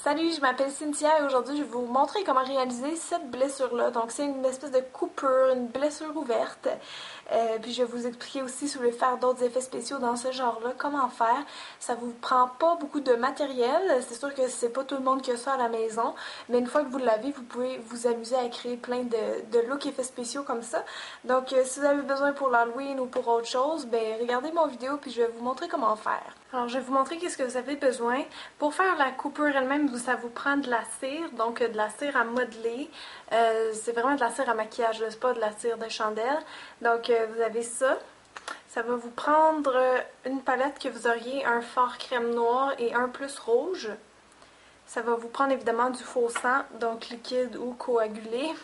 Salut, je m'appelle Cynthia et aujourd'hui je vais vous montrer comment réaliser cette blessure-là. Donc c'est une espèce de coupure, une blessure ouverte. Puis je vais vous expliquer aussi si vous voulez faire d'autres effets spéciaux dans ce genre-là, comment faire. Ça vous prend pas beaucoup de matériel. C'est sûr que c'est pas tout le monde qui a ça à la maison. Mais une fois que vous l'avez, vous pouvez vous amuser à créer plein de looks effets spéciaux comme ça. Donc si vous avez besoin pour l'Halloween ou pour autre chose, ben regardez mon vidéo puis je vais vous montrer comment faire. Alors je vais vous montrer qu'est-ce que vous avez besoin. Pour faire la coupure elle-même, ça vous prend de la cire, donc de la cire à modeler. C'est vraiment de la cire à maquillage, c'est pas de la cire de chandelle. Donc vous avez ça. Ça va vous prendre une palette que vous auriez un fard crème noir et un plus rouge. Ça va vous prendre évidemment du faux sang, donc liquide ou coagulé.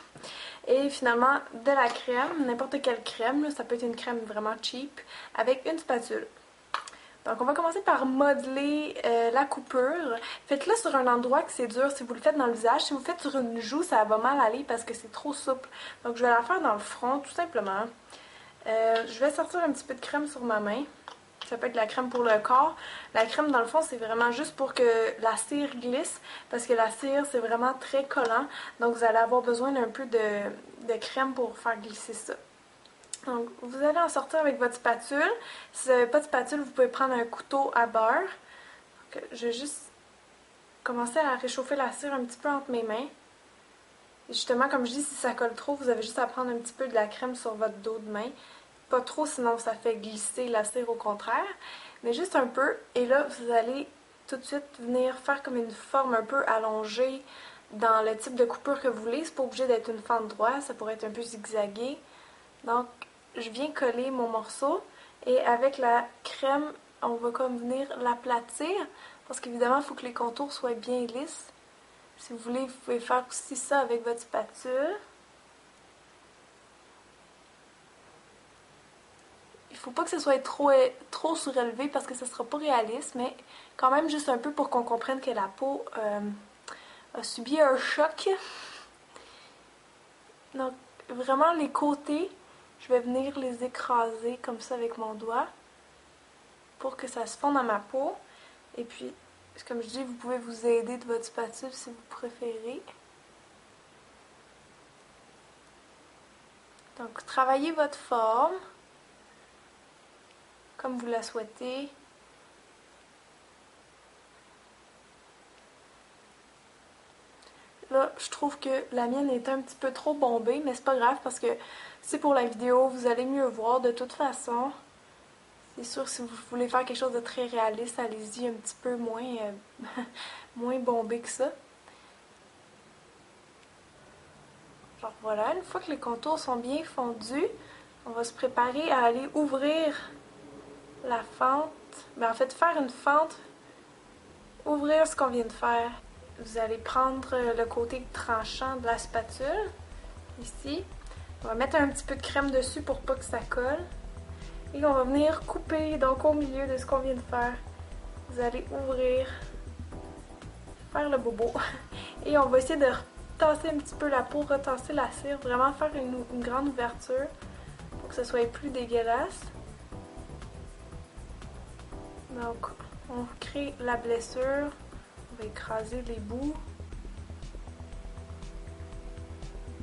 Et finalement de la crème, n'importe quelle crème, ça peut être une crème vraiment cheap, avec une spatule. Donc on va commencer par modeler la coupure. Faites-le sur un endroit que c'est dur si vous le faites dans le visage. Si vous le faites sur une joue, ça va mal aller parce que c'est trop souple. Donc je vais la faire dans le front tout simplement. Je vais sortir un petit peu de crème sur ma main. Ça peut être de la crème pour le corps. La crème dans le fond c'est vraiment juste pour que la cire glisse parce que la cire c'est vraiment très collant. Donc vous allez avoir besoin d'un peu de crème pour faire glisser ça. Donc, vous allez en sortir avec votre spatule. Si vous n'avez pas de spatule, vous pouvez prendre un couteau à beurre. Donc, je vais juste commencer à réchauffer la cire un petit peu entre mes mains. Et justement, comme je dis, si ça colle trop, vous avez juste à prendre un petit peu de la crème sur votre dos de main. Pas trop, sinon ça fait glisser la cire au contraire. Mais juste un peu. Et là, vous allez tout de suite venir faire comme une forme un peu allongée dans le type de coupure que vous voulez. C'est pas obligé d'être une fente droite, ça pourrait être un peu zigzagué. Donc, je viens coller mon morceau et avec la crème, on va comme venir l'aplatir parce qu'évidemment, il faut que les contours soient bien lisses. Si vous voulez, vous pouvez faire aussi ça avec votre spatule. Il ne faut pas que ce soit trop surélevé parce que ce ne sera pas réaliste, mais quand même juste un peu pour qu'on comprenne que la peau a subi un choc. Donc, vraiment les côtés, je vais venir les écraser comme ça avec mon doigt pour que ça se fonde dans ma peau. Et puis, comme je dis, vous pouvez vous aider de votre spatule si vous préférez. Donc, travaillez votre forme comme vous la souhaitez. Là, je trouve que la mienne est un petit peu trop bombée, mais c'est pas grave parce que c'est pour la vidéo, vous allez mieux voir de toute façon. C'est sûr, si vous voulez faire quelque chose de très réaliste, allez-y un petit peu moins, moins bombé que ça. Genre voilà, une fois que les contours sont bien fondus, on va se préparer à aller ouvrir la fente. Mais en fait, faire une fente, ouvrir ce qu'on vient de faire. Vous allez prendre le côté tranchant de la spatule, ici. On va mettre un petit peu de crème dessus pour pas que ça colle. Et on va venir couper donc au milieu de ce qu'on vient de faire. Vous allez ouvrir, faire le bobo. Et on va essayer de tasser un petit peu la peau, retasser la cire, vraiment faire une grande ouverture pour que ce soit plus dégueulasse. Donc, on crée la blessure, on va écraser les bouts.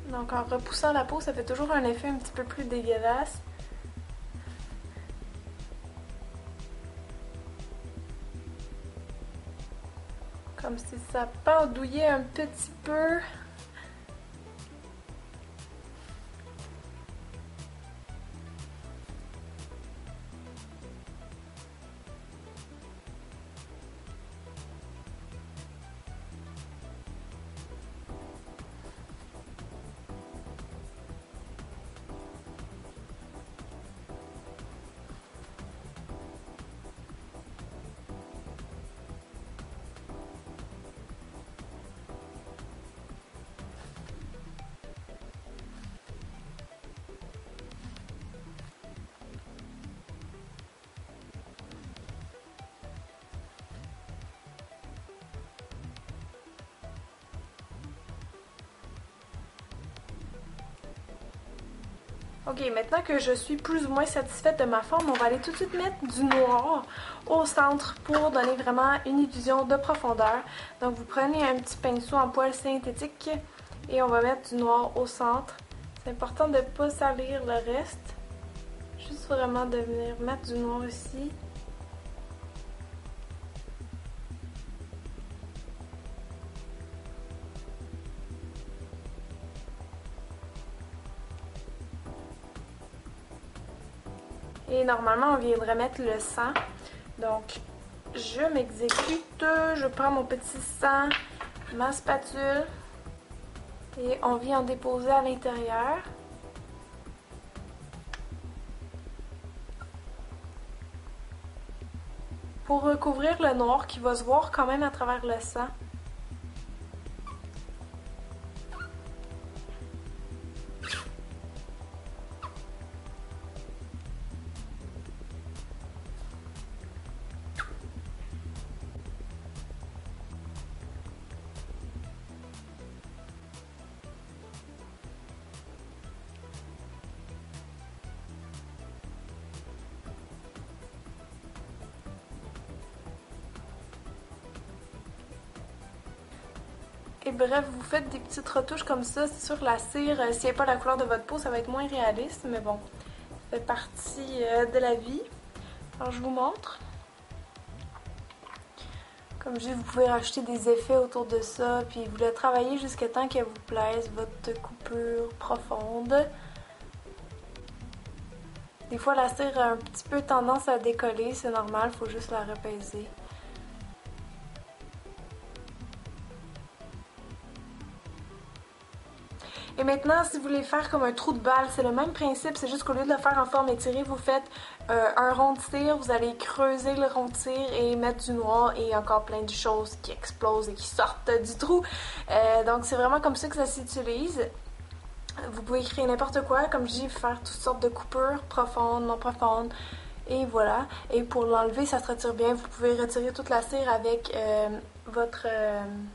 Donc, en repoussant la peau, ça fait toujours un effet un petit peu plus dégueulasse. Comme si ça pendouillait un petit peu. Ok, maintenant que je suis plus ou moins satisfaite de ma forme, on va aller tout de suite mettre du noir au centre pour donner vraiment une illusion de profondeur. Donc vous prenez un petit pinceau en poil synthétique et on va mettre du noir au centre. C'est important de ne pas salir le reste. Juste vraiment de venir mettre du noir ici. Et normalement, on viendrait mettre le sang. Donc, je m'exécute. Je prends mon petit sang, ma spatule. Et on vient en déposer à l'intérieur. Pour recouvrir le noir qui va se voir quand même à travers le sang. Et bref, vous faites des petites retouches comme ça. C'est sûr que la cire, si elle n'est pas la couleur de votre peau, ça va être moins réaliste, mais bon, ça fait partie de la vie. Alors je vous montre. Comme je dis, vous pouvez rajouter des effets autour de ça, puis vous le travaillez jusqu'à temps qu'elle vous plaise, votre coupure profonde. Des fois, la cire a un petit peu tendance à décoller, c'est normal, il faut juste la repaiser. Et maintenant, si vous voulez faire comme un trou de balle, c'est le même principe, c'est juste qu'au lieu de le faire en forme étirée, vous faites un rond de cire, vous allez creuser le rond de cire et mettre du noir et encore plein de choses qui explosent et qui sortent du trou. Donc c'est vraiment comme ça que ça s'utilise. Vous pouvez créer n'importe quoi, comme je dis, faire toutes sortes de coupures, profondes, non profondes. Et voilà. Et pour l'enlever, ça se retire bien. Vous pouvez retirer toute la cire avec votre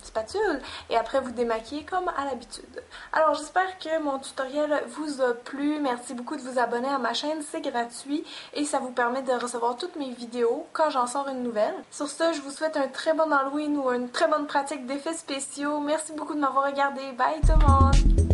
spatule et après vous démaquiller comme à l'habitude. Alors j'espère que mon tutoriel vous a plu. Merci beaucoup de vous abonner à ma chaîne, c'est gratuit et ça vous permet de recevoir toutes mes vidéos quand j'en sors une nouvelle. Sur ce, je vous souhaite un très bon Halloween ou une très bonne pratique d'effets spéciaux. Merci beaucoup de m'avoir regardé. Bye tout le monde!